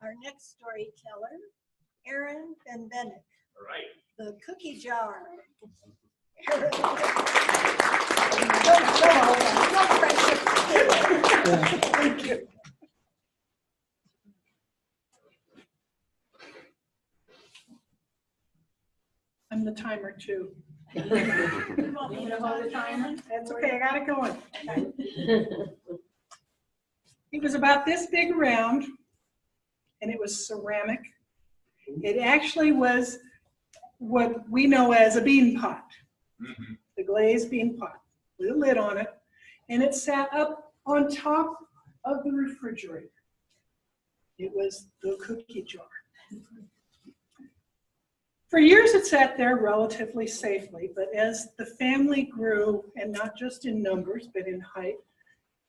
Our next storyteller, Erin Benbennick. All right. The cookie jar. Thank you. I'm the timer too. You want me to hold the timer? That's okay, I got it going. It was about this big around, and it was ceramic. It actually was what we know as a bean pot, the glazed bean pot with a lid on it, and it sat up on top of the refrigerator. It was the cookie jar. For years it sat there relatively safely, but as the family grew, and not just in numbers, but in height,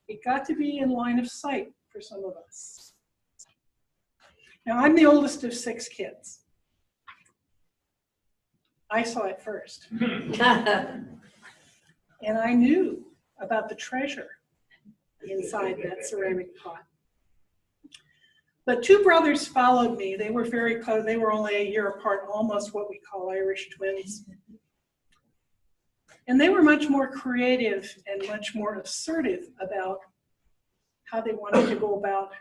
it got to be in line of sight for some of us. Now, I'm the oldest of 6 kids. I saw it first. And I knew about the treasure inside that ceramic pot. But 2 brothers followed me. They were very close. They were only a year apart, almost what we call Irish twins. And they were much more creative and much more assertive about how they wanted to go about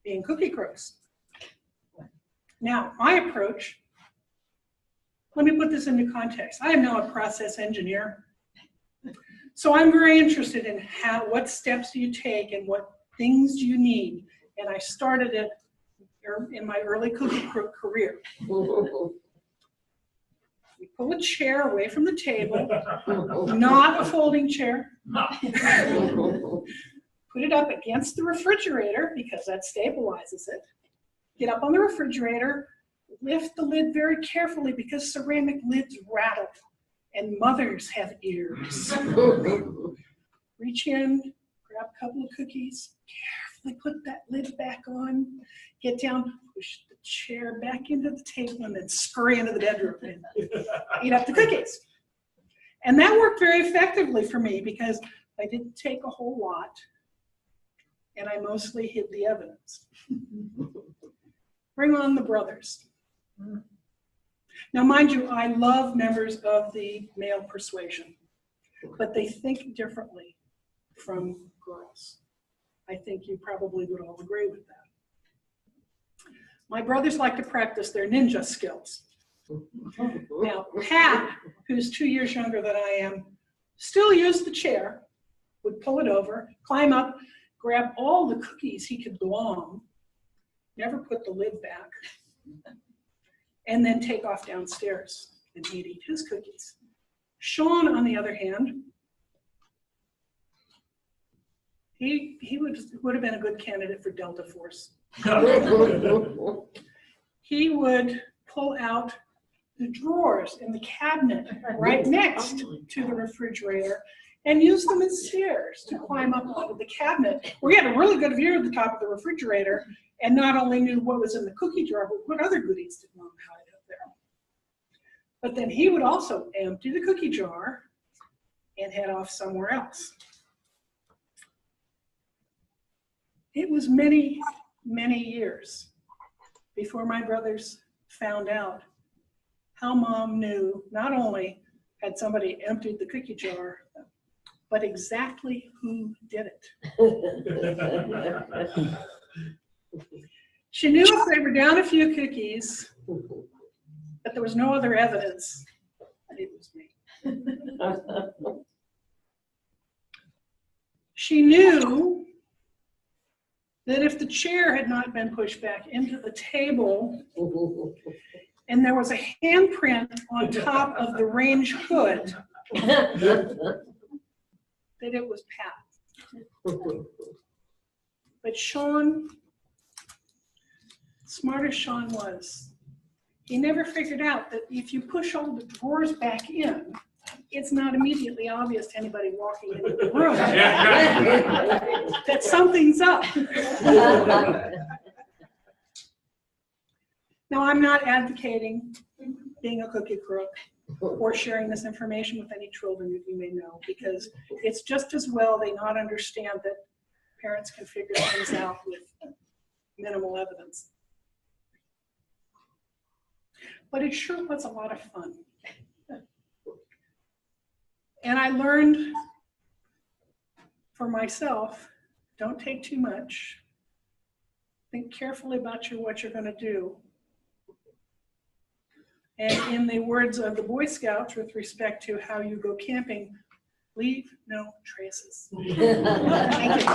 being cookie crooks. Now, my approach, let me put this into context. I am now a process engineer. So I'm very interested in what steps do you take and what things do you need. And I started it in my early cookie crook career. We pull a chair away from the table, not a folding chair. Put it up against the refrigerator because that stabilizes it. Get up on the refrigerator, lift the lid very carefully because ceramic lids rattle and mothers have ears. Reach in, grab a couple of cookies, carefully put that lid back on, get down, push the chair back into the table, and then scurry into the bedroom and eat up the cookies. And that worked very effectively for me because I didn't take a whole lot and I mostly hid the evidence. Bring on the brothers. Now, mind you, I love members of the male persuasion, but they think differently from girls. I think you probably would all agree with that. My brothers like to practice their ninja skills. Now, Pat, who's 2 years younger than I am, still used the chair, would pull it over, climb up, grab all the cookies he could glom, never put the lid back, and then take off downstairs and he'd eat his cookies. Sean, on the other hand, he would have been a good candidate for Delta Force. He would pull out the drawers in the cabinet right next to the refrigerator and use them as stairs to climb up onto the cabinet, where he had a really good view of the top of the refrigerator and not only knew what was in the cookie jar, but what other goodies did Mom hide up there. But then he would also empty the cookie jar and head off somewhere else. It was many, many years before my brothers found out how Mom knew not only had somebody emptied the cookie jar, but exactly who did it. She knew if they were down a few cookies, but there was no other evidence, it was me. She knew that if the chair had not been pushed back into the table and there was a handprint on top of the range hood, that it was Pat. But Sean, smart as Sean was, he never figured out that if you push all the drawers back in, it's not immediately obvious to anybody walking into the room that something's up. Now, I'm not advocating being a cookie crook or sharing this information with any children that you may know, because it's just as well they not understand that parents can figure things out with minimal evidence. but it sure was a lot of fun. And I learned for myself, don't take too much. Think carefully about what you're going to do. And in the words of the Boy Scouts with respect to how you go camping, leave no traces. Thank you.